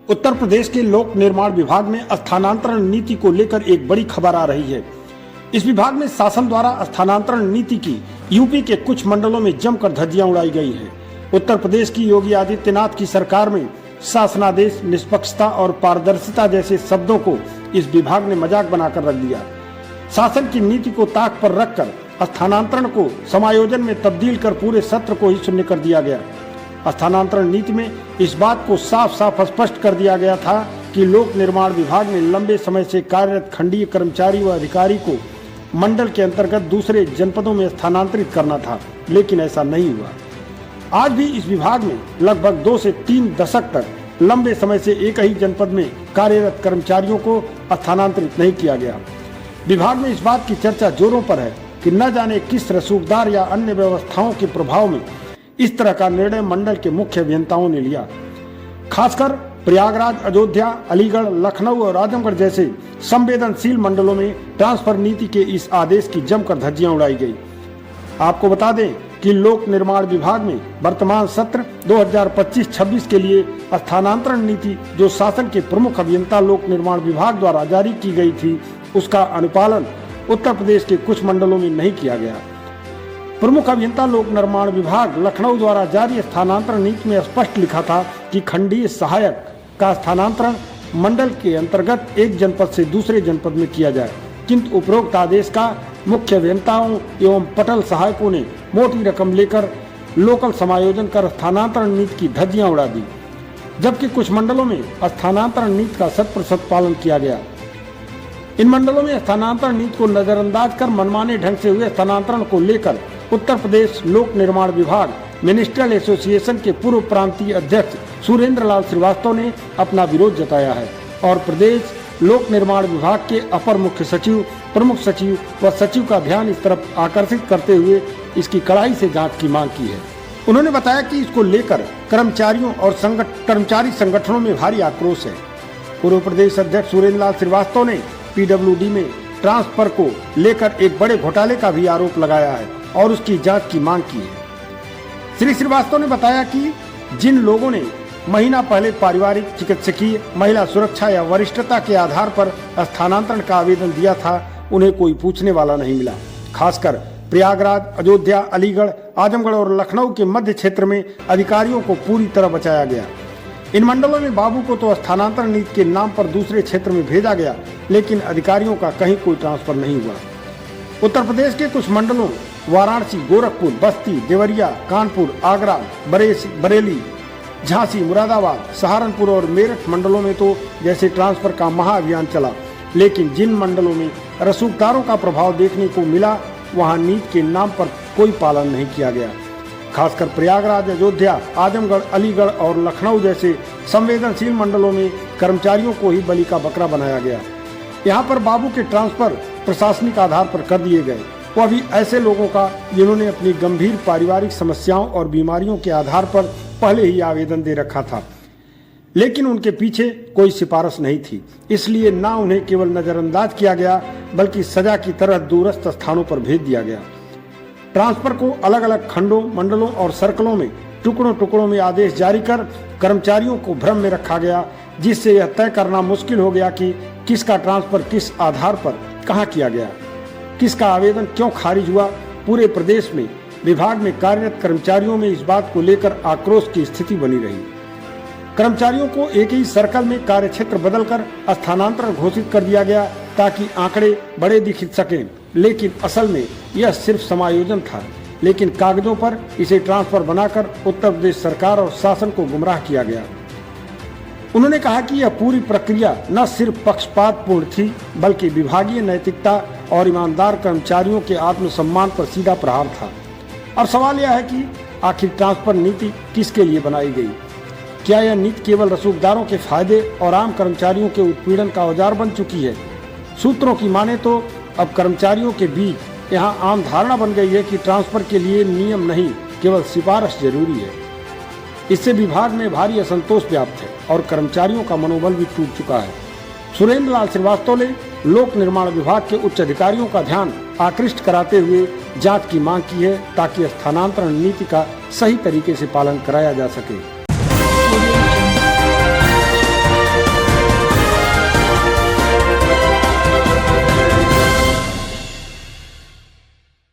उत्तर प्रदेश के लोक निर्माण विभाग में स्थानांतरण नीति को लेकर एक बड़ी खबर आ रही है। इस विभाग में शासन द्वारा स्थानांतरण नीति की यूपी के कुछ मंडलों में जमकर धज्जियां उड़ाई गई हैं। उत्तर प्रदेश की योगी आदित्यनाथ की सरकार में शासनादेश, निष्पक्षता और पारदर्शिता जैसे शब्दों को इस विभाग ने मजाक बनाकर रख दिया। शासन की नीति को ताक पर रखकर स्थानांतरण को समायोजन में तब्दील कर पूरे सत्र को ही शून्य कर दिया गया। स्थानांतरण नीति में इस बात को साफ साफ स्पष्ट कर दिया गया था कि लोक निर्माण विभाग में लंबे समय से कार्यरत खंडीय कर्मचारी व अधिकारी को मंडल के अंतर्गत दूसरे जनपदों में स्थानांतरित करना था, लेकिन ऐसा नहीं हुआ। आज भी इस विभाग में लगभग 2 से 3 दशक तक लंबे समय से एक ही जनपद में कार्यरत कर्मचारियों को स्थानांतरित नहीं किया गया। विभाग में इस बात की चर्चा जोरों पर है कि न जाने किस रसूखदार या अन्य व्यवस्थाओं के प्रभाव में इस तरह का निर्णय मंडल के मुख्य अभियंताओं ने लिया। खासकर प्रयागराज, अयोध्या, अलीगढ़, लखनऊ और आजमगढ़ जैसे संवेदनशील मंडलों में ट्रांसफर नीति के इस आदेश की जमकर धज्जियां उड़ाई गई। आपको बता दें कि लोक निर्माण विभाग में वर्तमान सत्र 2025-26 के लिए स्थानांतरण नीति जो शासन के प्रमुख अभियंता लोक निर्माण विभाग द्वारा जारी की गई थी, उसका अनुपालन उत्तर प्रदेश के कुछ मंडलों में नहीं किया गया। प्रमुख अभियंता लोक निर्माण विभाग लखनऊ द्वारा जारी स्थानांतरण नीति में स्पष्ट लिखा था कि खंडीय सहायक का स्थानांतरण मंडल के अंतर्गत एक जनपद से दूसरे जनपद में किया जाए, किंतु उपरोक्त आदेश का मुख्य अभियंताओं एवं पटल सहायकों ने मोटी रकम लेकर लोकल समायोजन कर स्थानांतरण नीति की धज्जियां उड़ा दी, जबकि कुछ मंडलों में स्थानांतरण नीति का 100% पालन किया गया। इन मंडलों में स्थानांतरण नीति को नजरअंदाज कर मनमाने ढंग से हुए स्थानांतरण को लेकर उत्तर प्रदेश लोक निर्माण विभाग मिनिस्ट्रियल एसोसिएशन के पूर्व प्रांतीय अध्यक्ष सुरेंद्र लाल श्रीवास्तव ने अपना विरोध जताया है और प्रदेश लोक निर्माण विभाग के अपर मुख्य सचिव, प्रमुख सचिव व सचिव का ध्यान इस तरफ आकर्षित करते हुए इसकी कड़ाई से जांच की मांग की है। उन्होंने बताया कि इसको लेकर कर्मचारियों और कर्मचारी संगठनों में भारी आक्रोश है। पूर्व प्रदेश अध्यक्ष सुरेंद्र लाल श्रीवास्तव ने पीडब्ल्यूडी में ट्रांसफर को लेकर एक बड़े घोटाले का भी आरोप लगाया है और उसकी जांच की मांग की है। श्री श्रीवास्तव ने बताया कि जिन लोगों ने महीना पहले पारिवारिक, चिकित्सकीय, महिला सुरक्षा या वरिष्ठता के आधार पर स्थानांतरण का आवेदन दिया था, उन्हें कोई पूछने वाला नहीं मिला। खासकर प्रयागराज, अयोध्या, अलीगढ़, आजमगढ़ और लखनऊ के मध्य क्षेत्र में अधिकारियों को पूरी तरह बचाया गया। इन मंडलों में बाबू को तो स्थानांतरण नीति के नाम पर दूसरे क्षेत्र में भेजा गया, लेकिन अधिकारियों का कहीं कोई ट्रांसफर नहीं हुआ। उत्तर प्रदेश के कुछ मंडलों वाराणसी, गोरखपुर, बस्ती, देवरिया, कानपुर, आगरा, बरेली, झांसी, मुरादाबाद, सहारनपुर और मेरठ मंडलों में तो जैसे ट्रांसफर का महाअभियान चला, लेकिन जिन मंडलों में रसूखदारों का प्रभाव देखने को मिला, वहां नीति के नाम पर कोई पालन नहीं किया गया। खासकर प्रयागराज, अयोध्या, आजमगढ़, अलीगढ़ और लखनऊ जैसे संवेदनशील मंडलों में कर्मचारियों को ही बलि का बकरा बनाया गया। यहाँ पर बाबू के ट्रांसफर प्रशासनिक आधार पर कर दिए गए, वो अभी ऐसे लोगों का जिन्होंने अपनी गंभीर पारिवारिक समस्याओं और बीमारियों के आधार पर पहले ही आवेदन दे रखा था, लेकिन उनके पीछे कोई सिफारिश नहीं थी, इसलिए ना उन्हें केवल नजरअंदाज किया गया बल्कि सजा की तरह दूरस्थ स्थानों पर भेज दिया गया। ट्रांसफर को अलग अलग खंडों, मंडलों और सर्कलों में टुकड़ों टुकड़ों में आदेश जारी कर कर्मचारियों को भ्रम में रखा गया, जिससे यह तय करना मुश्किल हो गया कि किसका ट्रांसफर किस आधार पर कहाँ किया गया, किसका आवेदन क्यों खारिज हुआ। पूरे प्रदेश में विभाग में कार्यरत कर्मचारियों में इस बात को लेकर आक्रोश की स्थिति बनी रही। कर्मचारियों को एक ही सर्कल में कार्यक्षेत्र बदलकर स्थानांतरण घोषित कर दिया गया ताकि आंकड़े बड़े दिख सकें, लेकिन असल में यह सिर्फ समायोजन था, लेकिन कागजों पर इसे ट्रांसफर बनाकर उत्तर प्रदेश सरकार और शासन को गुमराह किया गया। उन्होंने कहा कि यह पूरी प्रक्रिया न सिर्फ पक्षपातपूर्ण थी, बल्कि विभागीय नैतिकता और ईमानदार कर्मचारियों के आत्मसम्मान पर सीधा प्रहार था। और सवाल यह है कि आखिर ट्रांसफर नीति किसके लिए बनाई गई? क्या यह नीति केवल रसूखदारों के फायदे और आम कर्मचारियों के उत्पीड़न का औजार बन चुकी है? सूत्रों की माने तो अब कर्मचारियों के बीच यहाँ आम धारणा बन गई है कि ट्रांसफर के लिए नियम नहीं, केवल सिफारिश जरूरी है। इससे विभाग में भारी असंतोष व्याप्त है और कर्मचारियों का मनोबल भी टूट चुका है। सुरेंद्र लाल श्रीवास्तव ने लोक निर्माण विभाग के उच्च अधिकारियों का ध्यान आकृष्ट कराते हुए जांच की मांग की है ताकि स्थानांतरण नीति का सही तरीके से पालन कराया जा सके।